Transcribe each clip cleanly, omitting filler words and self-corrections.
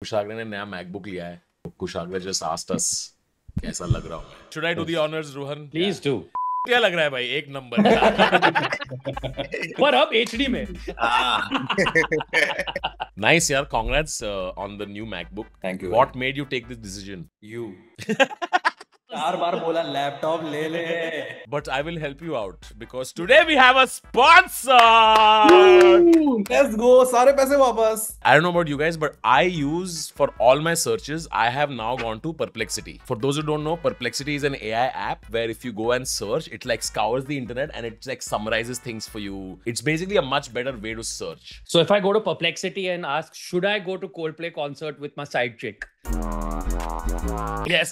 कुशाग्र ने नया मैकबुक लिया है. कुशाग्र just asked us कैसा लग रहा हूँ. Should I do the honors, Rohan? Please do. क्या लग रहा है भाई? एक नंबर का. पर अब HD में. Nice यार. Congrats on the new MacBook. Thank you. What made you take this decision? You. 4 बार बोला लैपटॉप ले ले. But I will help you out because today we have a sponsor. Let's go. सारे पैसे वापस. I don't know about you guys, but I use for all my searches, I have now gone to Perplexity. For those who don't know, Perplexity is an AI app where if you go and search, it like scours the internet and it like summarizes things for you. It's basically a much better way to search. So if I go to Perplexity and ask, should I go to Coldplay concert with my side chick? Yes.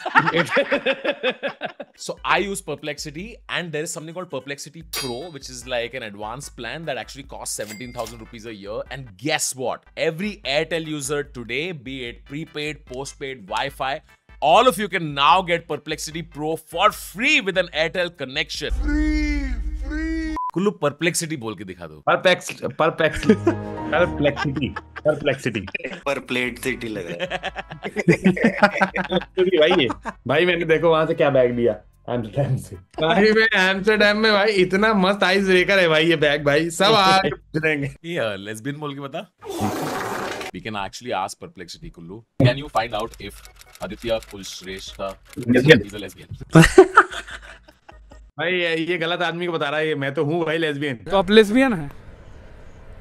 So I use Perplexity and there is something called Perplexity Pro, which is like an advanced plan that actually costs 17,000 rupees a year. And guess what? Every Airtel user today, be it prepaid, postpaid, Wi-Fi, all of you can now get Perplexity Pro for free with an Airtel connection. Free. Kullu Perplexity बोल के दिखा दो. Perplexity लगा. भाई मैंने देखो वहां से क्या बैग लिया एम्स्टरडैम से. भाई मैं एम्स्टरडैम में भाई इतना मस्त आइस ब्रेकर है भाई ये बैग भाई सब आज देंगे. ये लेस्बियन बोल के बता. We can actually ask Perplexity, Kullu. Can you find out if Aditya Kulshrestha is a lesbian? भाई ये गलत आदमी को बता रहा है. मैं तो हूँ भाई लेस्बियन. तो आप लेस्बियन है?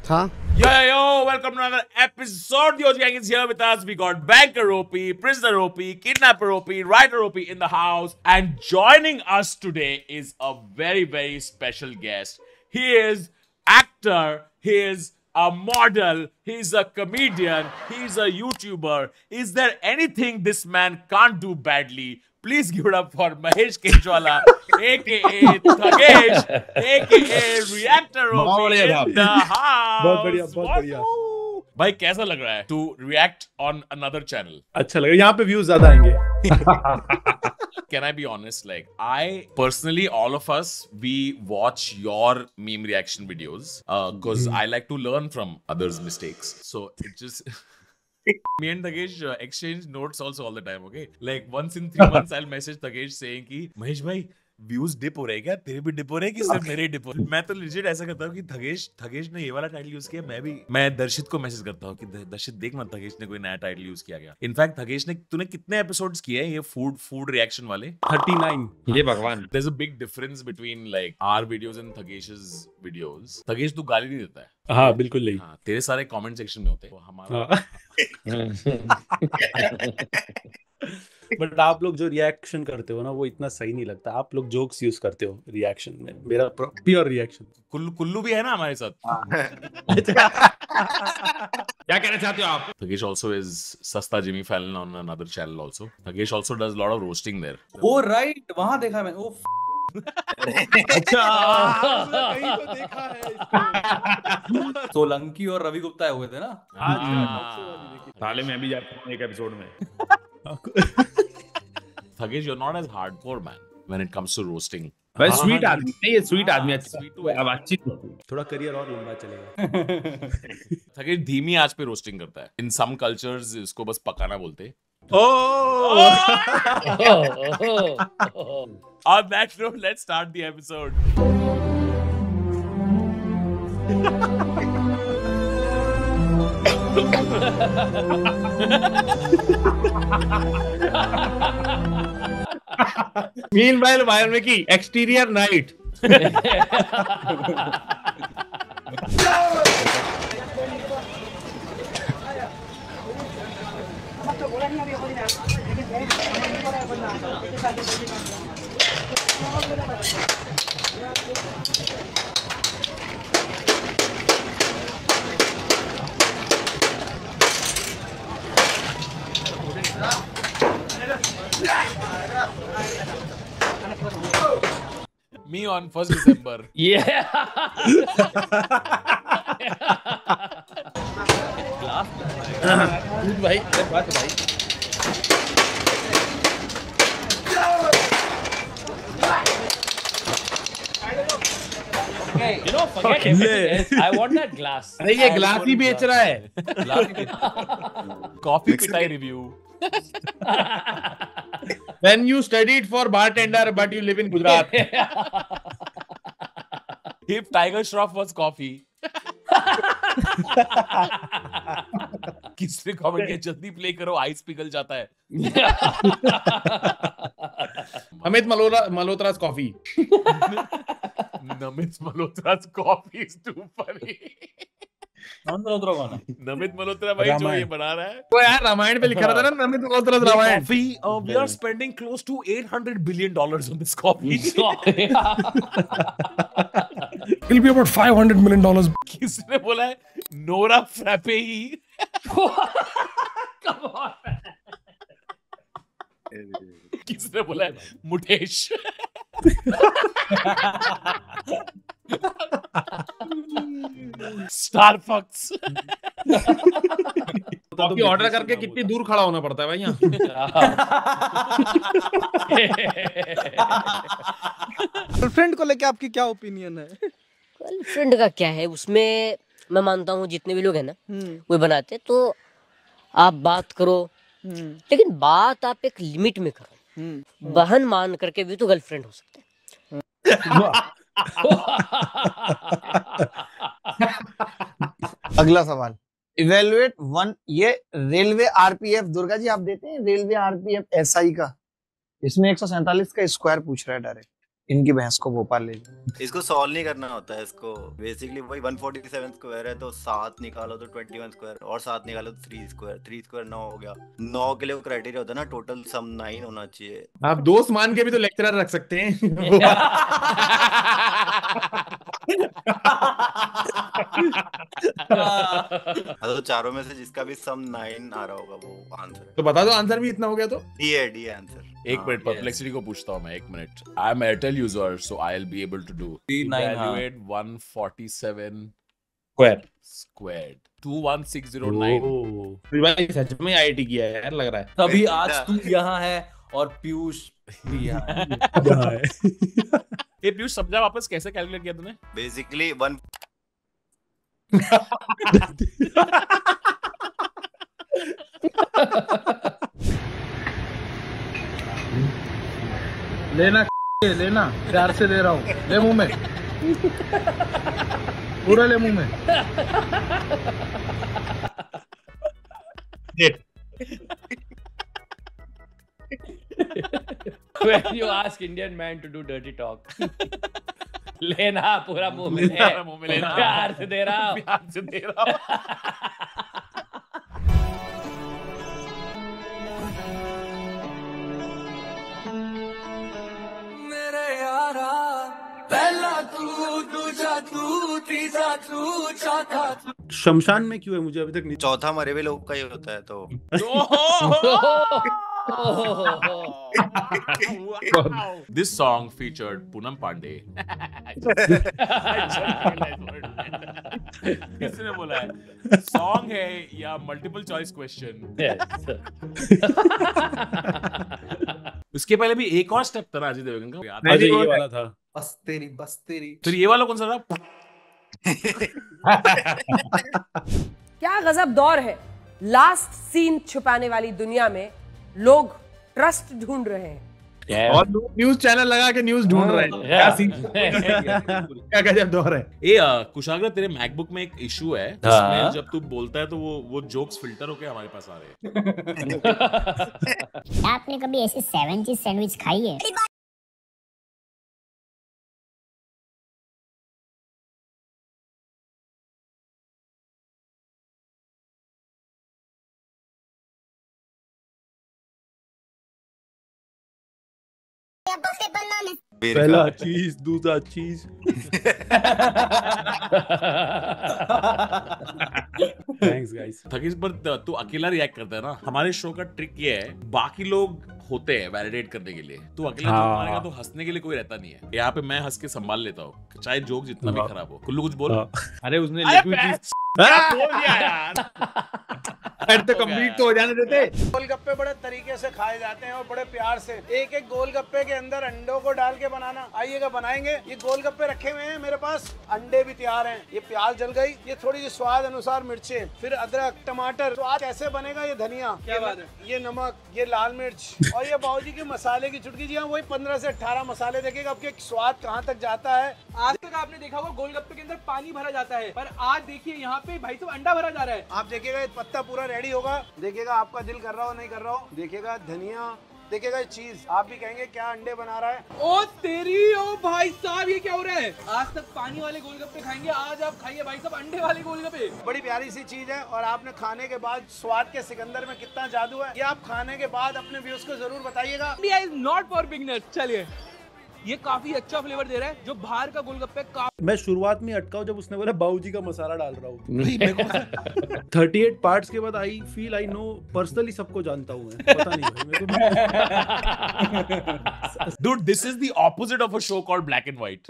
हाँ. Yo, welcome to another episode. Yoji Gang is here with us. We got Banker OP, Prisoner OP, Kidnapper OP, Writer OP in the house. And joining us today is a very, very special guest. He is actor, he is a model, he's a comedian, he's a YouTuber. Is there anything this man can't do badly? Please give it up for Mahesh Kenchwala, aka Thagesh, aka Reactor OP in the house. बहुत बढ़िया. भाई कैसा लग रहा है to react on another channel? अच्छा लगा. यहाँ पे व्यूज ज्यादा आएंगे. Can I be honest? Like, I personally, all of us, we watch your meme reaction videos because I like to learn from others' mistakes. So it just. Me and Thagesh exchange notes also all the time, okay? Like once in 3 months, I'll message Thagesh saying कि महेश भाई views dip हो रहे हैं क्या? तेरे भी dip हो रहे हैं कि सिर्फ मेरे डिप हो रहे हैं? मैं तो legit ऐसा करता हूँ कि Thagesh ने ये वाला टाइटल यूज किया, मैं दर्शित को मैसेज करता हूँ कि दर्शित देखना Thagesh ने कोई नया टाइटल यूज किया गया. इनफैक्ट Thagesh ने तूने कितने एपिसोड्स किए हैं ये फूड रिएक्शन वाले? 39. ये भगवान. There's a big difference between like our videos and Thagesh's videos. Thagesh तू गाली नहीं देता है. हाँ बिल्कुल नहीं. हाँ, तेरे सारे कमेंट सेक्शन में होते हैं. हमारा बट आप लोग जो रिएक्शन करते हो ना वो इतना सही नहीं लगता. आप लोग जोक्स यूज करते हो रिएक्शन में. मेरा प्योर रिएक्शन. कुल्लू भी है ना हमारे साथ. क्या कहना चाहते हो आप? Thagesh also is Sasta Jimmy Fallon on another channel also. Thagesh also does a lot of roasting there. Oh right, वहाँ देखा मैंने. Oh अच्छा. सोलंकी और रवि गुप्ता हुए थे ना. साले मैं भी जाता हूँ एक एपिसोड में. Thagesh, you're not as hardcore man when it comes to roasting. भाई स्वीट आदमी है ये. स्वीट आदमी अच्छा. अब अच्छी थोड़ा करियर और लंबा चलेगा. Thagesh धीमी आंच पे रोस्टिंग करता है. In some cultures इसको बस पकाना बोलते हैं. On that note, let's start the episode. Meanwhile, Valmiki, exterior night. Me on 1st December. Yeah. भाई बात भाई. You know, forget everything else. I want that glass. अरे ये ग्लास ही बेच रहा है. कॉफी पिटाई review. When you studied for bartender but you live in Gujarat. If Tiger Shroff was coffee. किसने कमेंट किया जल्दी प्ले करो आइस पिघल जाता है. Amit Malhotra's coffee. Namit Malhotra's coffee is too funny. Namit Malhotra भाई जो ये बना रहा है वो यार रामायण पे लिखा रहता है ना Namit Malhotra's Ramayan. We are spending close to $800 billion on this coffee. It'll be about $500 million. किसने बोला है Nora frappe he. Come on. किसने बोला है मुठेश. स्टारबक्स. कॉफी ऑर्डर करके कितनी दूर खड़ा होना पड़ता है भाई यहाँ. गर्लफ्रेंड को लेके आपकी क्या ओपिनियन है? गर्लफ्रेंड का क्या है उसमें, मैं मानता हूँ जितने भी लोग हैं ना वो बनाते तो आप बात करो, लेकिन बात आप एक लिमिट में करो. बहन मान करके भी तो गर्लफ्रेंड हो सकते हैं. अगला सवाल, इवेलुएट वन. ये रेलवे आरपीएफ, दुर्गा जी आप देते हैं रेलवे आरपीएफ एसआई का? इसमें 147 का स्क्वायर पूछ रहा है डायरेक्ट. इनकी भैंस को भोपाल ले जाओ. इसको सॉल्व नहीं करना होता है. इसको बेसिकली वही 147 स्क्वायर है तो 7 निकालो तो 21 स्क्वायर और 7 निकालो तो 3 स्क्वायर 9 हो गया. 9 के लिए वो क्राइटेरिया होता है ना टोटल सम 9 होना चाहिए. आप दोस्त मान के भी तो लेक्चरर रख सकते हैं. तो चारों में से जिसका भी सम 9 आ रहा होगा वो आंसर है. तो बता दो आंसर भी इतना हो गया तो. डी है आंसर. एक मिनट परप्लेक्सिटी को पूछता हूँ मैं. एक minute. I am Airtel user so I will be able to do evaluate 147 squared 21609. भाई सच में आईआईटी किया है यार लग रहा है. तभी आज तू यहाँ है और पीयूष भी यहाँ है. ये पीयूष समझा वापस कैसे कैलकुलेट किया तूने? बेसिकली 1 लेना लेना प्यार से दे रहा हूँ. ले मुंह में पूरा ले मुंह में. When you ask Indian man to do dirty talk, लेना पूरा मुंह में लेना. प्यार से दे रहा हूँ. शमशान में क्यों है मुझे अभी तक नहीं. चौथा मरे हुए लोग का ही होता है तो. This song featured Poonam Pandey. किसने बोला है? Song है या multiple choice question? उसके पहले भी एक और स्टेप था ना अजय देवगन का. अजय ये वाला था. बस तेरी. फिर ये वाला कौन सा था? क्या गजब दौर है. लास्ट सीन छुपाने वाली दुनिया में लोग ट्रस्ट ढूंढ रहे हैं और न्यूज चैनल लगा के न्यूज ढूंढ रहे हैं. क्या सीन, क्या गजब दौर है. ए कुशाग्र तेरे मैकबुक में एक इशू है जिसमें जब तू बोलता है तो वो जोक्स फिल्टर होके हमारे पास आ रहे हैं. आपने कभी ऐसी 7 चीज सैंडविच खाई है? पहला चीज दूसरा चीज. Thanks guys. थकीस पर तू अकेला रिएक्ट करता है ना. हमारे शो का ट्रिक ये है बाकी लोग होते हैं वैलिडेट करने के लिए. तू अकेला जोक मारेगा तो हंसने के लिए कोई रहता नहीं है. यहाँ पे मैं हंस के संभाल लेता हूँ चाहे जोक जितना भी खराब हो. कुल्लू कुछ बोल. अरे उसने लिक्विड क्या बोल दिया यार. तो कंप्लीट तो हो जाने देते। गोलगप्पे बड़े तरीके से खाए जाते हैं और बड़े प्यार से। एक एक गोलगप्पे के अंदर अंडों को डाल के बनाना। आइएगा बनाएंगे। ये गोलगप्पे रखे हुए हैं मेरे पास, अंडे भी तैयार हैं। ये प्याज जल गई, ये थोड़ी सी स्वाद अनुसार मिर्चें, फिर अदरक, टमाटर। स्वाद कैसे बनेगा? ये धनिया, क्या बात है, ये नमक, ये लाल मिर्च और ये बाबूजी के मसाले की चुटकी। जी हाँ, वही 15 से 18 मसाले। देखिएगा आपके स्वाद कहाँ तक जाता है। आज तक आपने देखा होगा गोलगप्पे के अंदर पानी भरा जाता है, पर आज देखिए यहाँ पे भाई साहब अंडा भरा जा रहा है। आप देखिएगा ये पत्ता पूरा रेडी होगा। देखिएगा आपका दिल कर रहा हो नहीं कर रहा हो। देखिएगा धनिया, देखिएगा ये चीज, आप भी कहेंगे क्या अंडे बना रहा है। ओ तेरी, ओ भाई साहब ये क्या हो रहा है? आज तक पानी वाले गोलगप्पे खाएंगे, आज आप खाइए भाई साहब अंडे वाले गोलगप्पे। बड़ी प्यारी सी चीज है और आपने खाने के बाद स्वाद के सिकंदर में कितना जादू है, ये आप खाने के बाद अपने व्यूअर्स को जरूर बताइएगा। India is not for beginners. चलिए, ये काफी अच्छा फ्लेवर दे रहा है। जो बाहर का गोलगप्पे मैं शुरुआत में अटका हूं जब उसने बोला बाबूजी का मसाला डाल रहा हूँ। नहीं, मेरे को 38 पार्ट्स के बाद I feel I know personally सबको जानता हूँ मैं। पता नहीं भाई मेरे को। Dude, this is the opposite of a show called Black and White.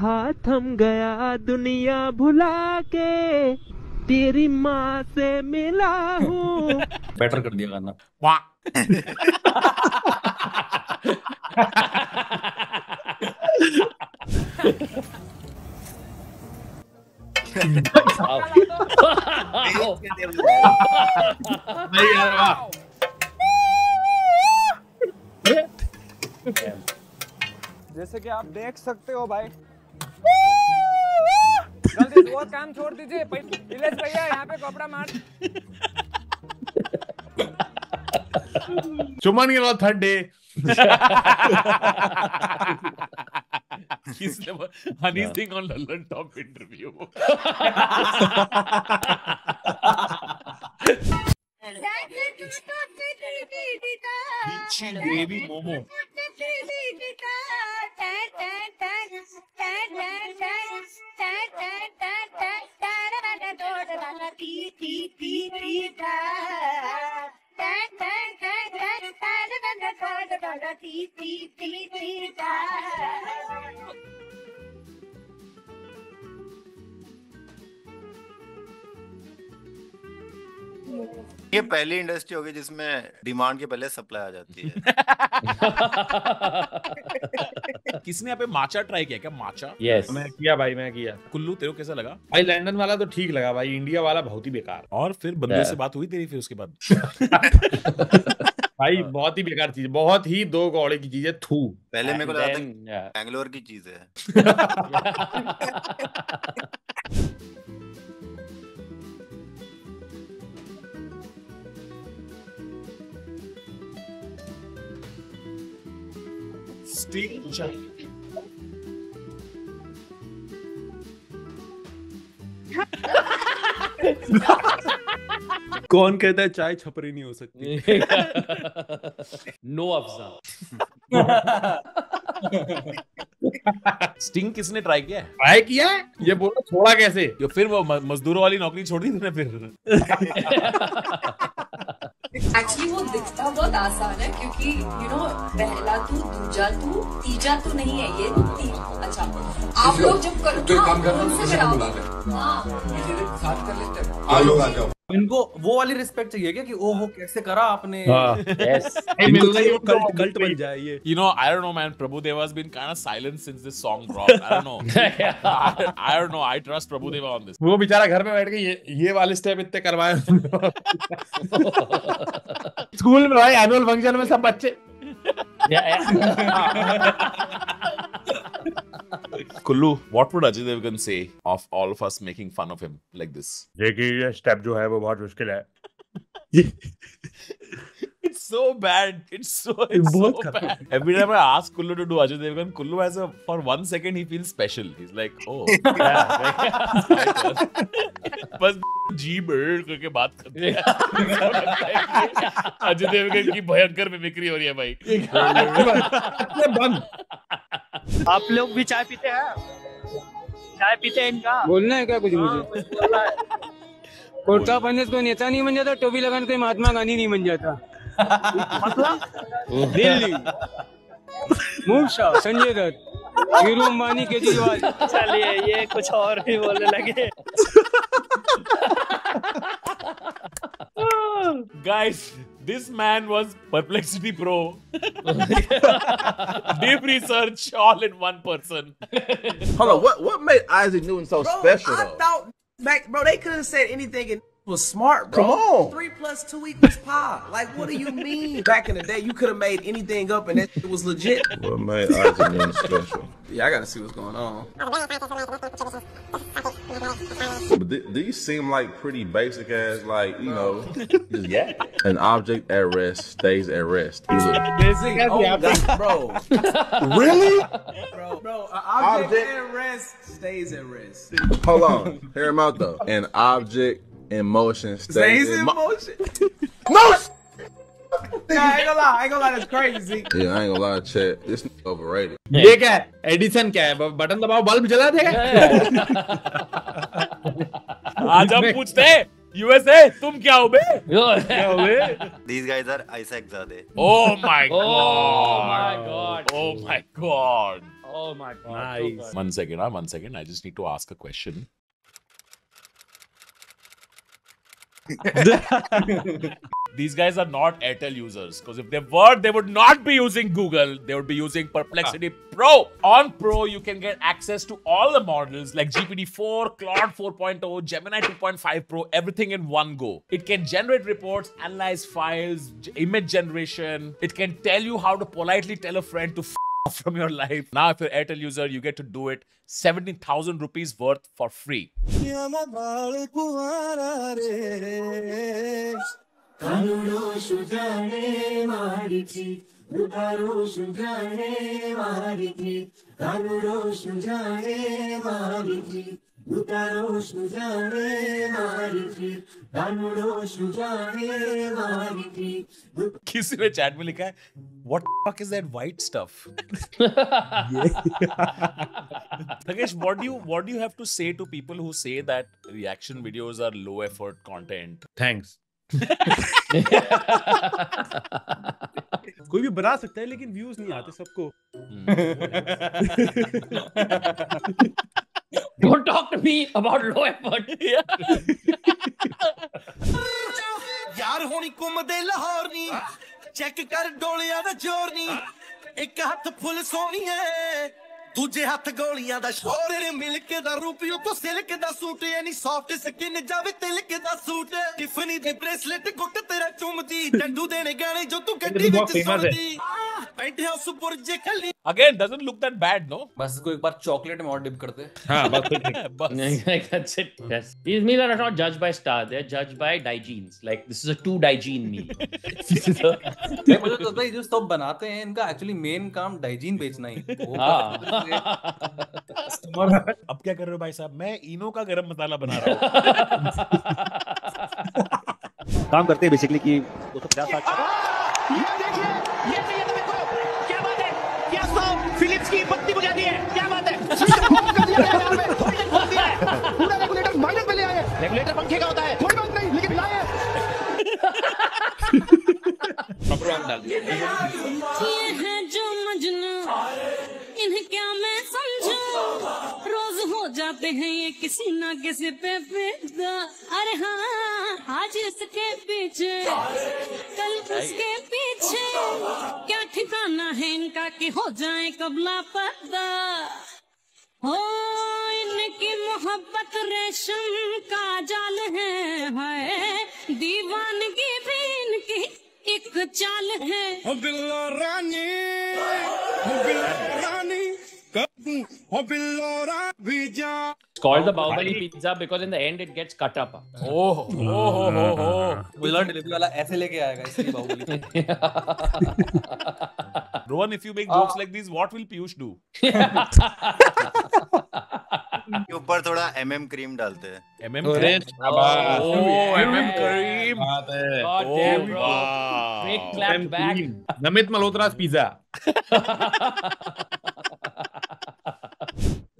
हाथ थम गया दुनिया भुला के, तेरी माँ से मिला हूँ। बेटर कर दिया गाना। वाह। जैसे कि आप देख सकते हो भाई, जल्दी वो काम छोड़ दीजिए। नीलेश भैया यहाँ पे कपड़ा मार। सुमन के बाद third day. Honey's thing on London Top interview. Baby Momo. ये पहली इंडस्ट्री होगी जिसमें डिमांड के पहले सप्लाई आ जाती है। किसने यहाँ पे माचा ट्राई किया क्या? माचा? यस, मैं किया भाई, मैं किया। कुल्लू तेरे को कैसा लगा? भाई लंदन वाला तो ठीक लगा भाई, इंडिया वाला बहुत ही बेकार। और फिर बंदे से बात हुई तेरी फिर उसके बाद? भाई बहुत ही बेकार चीज, बहुत ही दो कौड़े की चीज है। थू। पहले मेरे को लगा था बैंगलोर की चीज है। कौन कहता है चाय छपरी नहीं हो सकती? नो अफजा। स्टिंग किसने ट्राई किया है? ट्राई किया है? ये बोलो छोड़ा कैसे? जो फिर वो मजदूरों वाली नौकरी छोड़ दी तूने फिर? एक्चुअली वो दिखता बहुत आसान है क्योंकि यू नो पहला तू, दूजा तू, तीजा तो नहीं है ये। अच्छा, आप लोग जब इनको वो वाली रिस्पेक्ट चाहिए क्या कि ओहो कैसे करा आपने? कल्ट बन जाए ये। You know, I don't know, man. Prabhu Deva has been kind of silent since this song dropped. I don't know. I don't know. I trust Prabhu Deva on this. वो बेचारा घर में बैठ के ये वाले स्टेप इतने करवाए। स्कूल में भाई एनुअल फंक्शन में सब बच्चे। Kullu, what would Ajay Devgan say of all of us making fun of him like this? देखिए ये स्टेप जो है वो बहुत मुश्किल है। It's so bad. It's so bad. Every time I ask Kullu to do Ajay Devgan, Kullu has for 1 second he feels special. He's like, oh, yeah. बस जी bird करके बात करते हैं। अजय देवगन की भयंकर मिमिक्री हो रही है भाई। आप लोग भी चाय पीते हैं? चाय पीते हैं इनका? बोलना है क्या कुछ मुझे? कुर्ता पहनने से कोई नेता नहीं बन जाता, टोपी लगाने से महात्मा गांधी नहीं बन जाता। दिल्ली, मूसा, संजय दत्त, वीरू अंबानी, केजरीवाल। चलिए ये कुछ और भी बोलने लगे। Guys, this man was Perplexity Pro. Deep research all in one person. Hold on, what made Isaac Newton so special I though? thought back, bro, they could have said anything and was smart, bro. Come on. 3 + 2 = pi. Like, what do you mean? Back in the day, you could have made anything up and that shit was legit. What made Isaac Newton special? Yeah, I gotta see what's going on. But these seem like pretty basic as, like, you know, just an object at rest stays at rest. Basic as the object, bro. Really? Bro, an object at rest stays at rest. Hold on, hear him out though. An object in motion stays in motion. No! Nah, I ain't gonna lie, that's crazy. Yeah, I ain't gonna lie, Chet. This nigga overrated. ये क्या है? Edison क्या है? Button दबाओ bulb जला देगा? आज हम पूछते हैं USA तुम क्या हो बे? क्या हो बे? These guys are Isaac Zade. Oh my god! Oh my god! Oh my god! Oh my god! Nice. 1 second, 1 second. I just need to ask a question. These guys are not Airtel users, because if they were, they would not be using Google. They would be using Perplexity Pro. On Pro, you can get access to all the models like GPT-4, Claude 4.0, Gemini 2.5 Pro, everything in one go. It can generate reports, analyze files, image generation. It can tell you how to politely tell a friend to from your life. Now, if you're an Airtel user, you get to do it 17,000 rupees worth for free. किसी ने chat में लिखा है What the fuck is that white stuff? Nagesh, what do you have to say to people who say that reaction videos are low effort content? Thanks. कोई भी बना सकता है लेकिन व्यूज नहीं आते सबको. Don't talk to me about low effort. यार होनी घुमदे लाहौर नी चेक कर डोलियां दा जोर नी एक हथ फुल सोहणीए दूजे हथ गोलियां दा शोर ने मिलक दा रूपियो तो सिल्क दा सूट यानी सॉफ्ट स्किन जावे तिलक दा सूट टिफनी दी ब्रेसलेट गुट तेरा चुमदी डंडू देने गाने जो तू गड्डी विच सुनदी पेंट हाउस बुर्ज खली. Again, doesn't look that bad, no? बस इसको एक बार चॉकलेट में और डिप करते. हाँ, बस. That's it. Yes. These meals are not judged by star. They're judged by Digenes. Like this is a 2 Digene meal. मुझे तो लगता है जो सब बनाते हैं इनका एक्चुअली मेन काम डाइजीन बेचना ही. अब क्या कर रहे हो भाई साहब? मैं इनो का गरम मसाला बना रहा हूँ. काम करते हैं बेसिकली कि 250 फिलिप्स की बत्ती बुझा दी है. क्या बात है? पूरा रेगुलेटर माइनस में ले आए. रेगुलेटर पंखे का होता है. कोई बात नहीं, लेकिन लाए. ये है जो मजनू, इन्हें क्या मैं समझूं. रोज हो जाते हैं ये किसी ना किसी पे फिदा. अरे हाँ, आज इसके पीछे कल उसके पीछे. क्या ठिकाना है इनका कि हो जाए कब लापता. हो इनकी मोहब्बत रेशम का जाल है. दीवानगी भी इनकी एक चाल है. बिल्ला रानी, बिल्ला रानी, बिल्ला भी जा. It's called the Bahubali pizza because in the end it gets cut up. Wizard delivery वाला ऐसे लेके आएगा इसलिए Baahubali. Rohan, if you make jokes like these, what will Piyush do? ऊपर थोड़ा क्रीम डालते हैं. Cream? MM cream. God damn, bro. Great clap back. Namit Malhotra's pizza.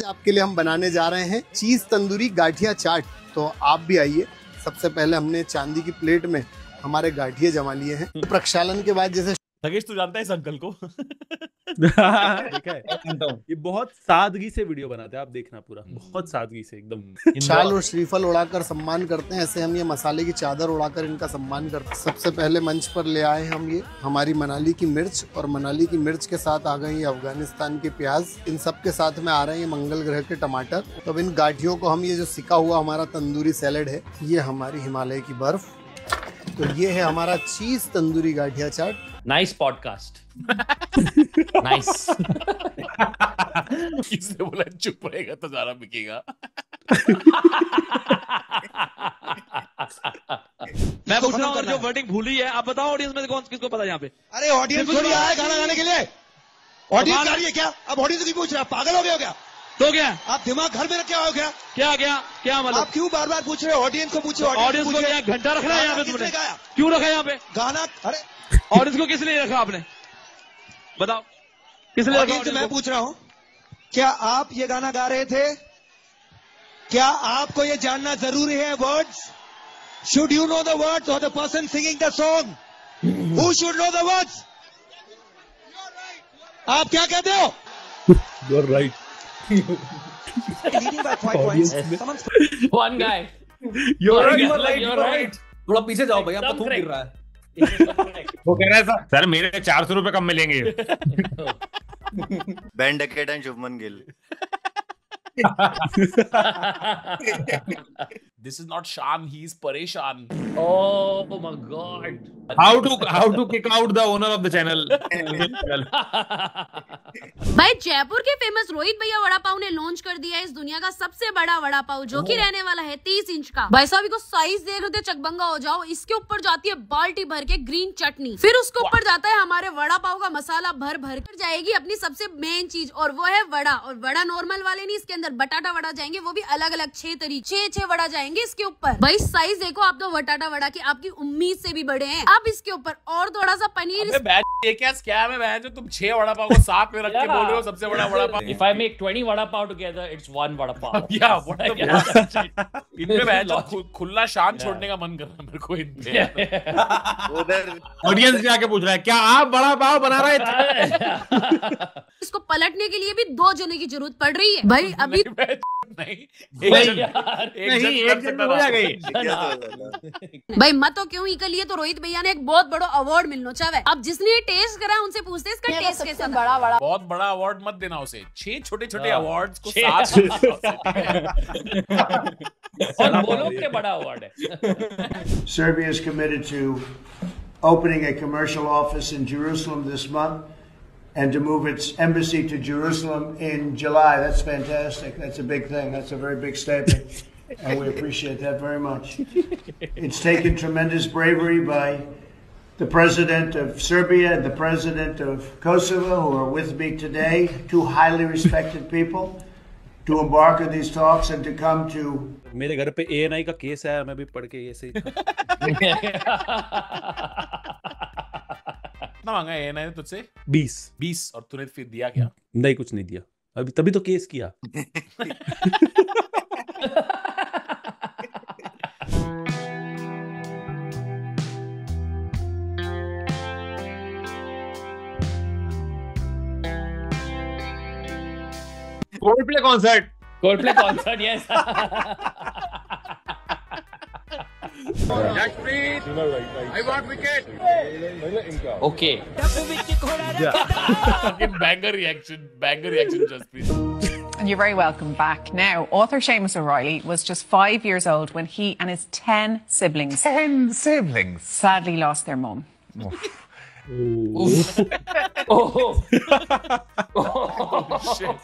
आपके लिए हम बनाने जा रहे हैं चीज तंदूरी गाठिया चाट. तो आप भी आइए. सबसे पहले हमने चांदी की प्लेट में हमारे गाठिए जमा लिए हैं. प्रक्षालन के बाद जैसे थगेश तू जानता है इस अंकल को? देखा है, ये बहुत सादगी से वीडियो बनाते हैं, आप देखना पूरा बहुत सादगी से एकदम। शाल और श्रीफल उड़ाकर सम्मान करते हैं, ऐसे हम ये मसाले की चादर उड़ाकर इनका सम्मान करते हैं। सबसे पहले मंच पर ले आए हम ये हमारी मनाली की मिर्च, और मनाली की मिर्च के साथ आ गई अफगानिस्तान के प्याज, इन सब के साथ में आ रहे हैं ये मंगल ग्रह के टमाटर। तो अब इन गाठियों को हम, ये जो सिका हुआ हमारा तंदूरी सैलेड है, ये हमारी हिमालय की बर्फ, तो ये है हमारा cheese tandoori gathiya chaat. Nice podcast. Nice. किसने बोला चुप रहेगा तो ज्यादा बिकेगा? मैं पूछ रहा हूँ, जो वर्डिंग भूली है आप बताओ ऑडियंस में से कौन किसको पता है यहाँ पे? अरे ऑडियंस थोड़ी आया गाना गाने के लिए, ऑडियंस आ रही है क्या? अब ऑडियंस की पूछ रहा है, पागल हो गया हो क्या? तो क्या आप दिमाग घर में रखे हो क्या? क्या मतलब? आप क्यों बार बार पूछ रहे हो? ऑडियंस को पूछो। ऑडियंस को क्या घंटा रखना है यहाँ पे तुमने? क्यों रखा है यहाँ पे गाना? अरे ऑडियंस को किस लिए रखा आपने? बताओ किस लिए रखा? मैं पूछ रहा हूँ, क्या आप ये गाना गा रहे थे? क्या आपको ये जानना जरूरी है words? Should you know the words or the person singing the song? Who should know the words? आप क्या कहते हो? You are right. One guy. You're right. थोड़ा पीछे जाओ भैया, आपका थूक गिर रहा है। वो कह रहा है सर मेरे 400 रुपए कम मिलेंगे। Ben decade and Shubman Gill. This is not Shan, he is Pareshan. Oh my god. How to kick out the owner of the channel? भाई जयपुर के फेमस रोहित भैया वड़ा पाव ने लॉन्च कर दिया इस दुनिया का सबसे बड़ा वड़ा पाव, जो कि रहने वाला है 30 इंच का। भाई साहब को साइज देख रहे थे, चकबंगा हो जाओ। इसके ऊपर जाती है बाल्टी भर के ग्रीन चटनी, फिर उसके ऊपर जाता है हमारे वड़ा पाव का मसाला भर भर कर जाएगी अपनी सबसे मेन चीज, और वो है वड़ा। और वड़ा नॉर्मल वाले नहीं, इसके अंदर बटाटा वड़ा जाएंगे, वो भी अलग अलग 6 वड़ा जाएंगे इसके ऊपर। भाई साइज देखो आप, तो बटाटा वड़ा की आपकी उम्मीद से भी बड़े हैं। अब इसके ऊपर और थोड़ा सा पनीर। ये क्या स्कैम है बहन, जो तुम 6 वड़ा पाव को साथ में रख के बोल रहे हो सबसे बड़ा vada pav? If I make 20 vada pav together, it's one vada pav. Yeah, what the fuck? इनमें बहन जो खुला शान छोड़ने का मन कर रहा है मेरे को इनमें। उधर ऑडियंस जाके पूछ रहा है क्या आप बड़ा पाव बना रहे थे? इसको पलटने के लिए भी 2 जने की जरूरत पड़ रही है भाई। अभी भाई मत तो क्यों ही के लिए तो रोहित भैया ने एक बहुत बड़ा अवार्ड मिलना चाहे। अब जिसने ये टेस्ट करा उनसे पूछते इसका टेस्ट कैसा? बड़ा बड़ा बहुत बड़ा अवार्ड मत देना उसे, 6 छोटे-छोटे अवार्ड्स को साथ और बोलो कि बड़ा अवार्ड है। Serbia is committed to opening a commercial office in Jerusalem this month and to move its embassy to Jerusalem in July. That's fantastic. That's a big thing. That's a very big statement. And we appreciate that very much. It's taken tremendous bravery by the President of Serbia and the President of Kosovo, who are with me today, 2 highly respected people, to embark on these talks and to come to... मेरे घर पे ANI का case है, मैं भी पढ़ के ऐसे ही कितना मांगा ANI ने तुझसे? 20। और तूने फिर दिया क्या? नहीं, कुछ नहीं दिया अभी, तभी तो केस किया। Coldplay concert. Coldplay concert, yes. Jaspreet, I want wicket. Okay. Banger reaction, Jaspreet. And you're very welcome back. Now, author Seamus O'Reilly was just 5 years old when he and his 10 siblings sadly lost their mum. Oh shit.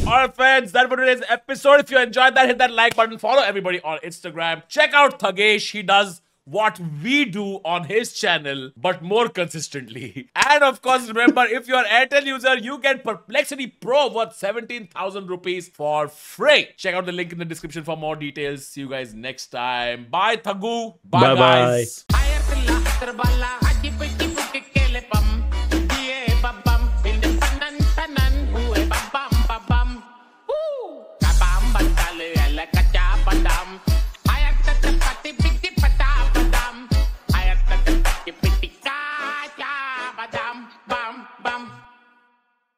Alright friends, that was today's episode. If you enjoyed that, hit that like button. Follow everybody on Instagram. Check out Thagesh. He does what we do on his channel, but more consistently. And of course, remember, if you're an Airtel user, you get Perplexity Pro worth 17,000 rupees for free. Check out the link in the description for more details. See you guys next time. Bye, Thagu. Bye, guys.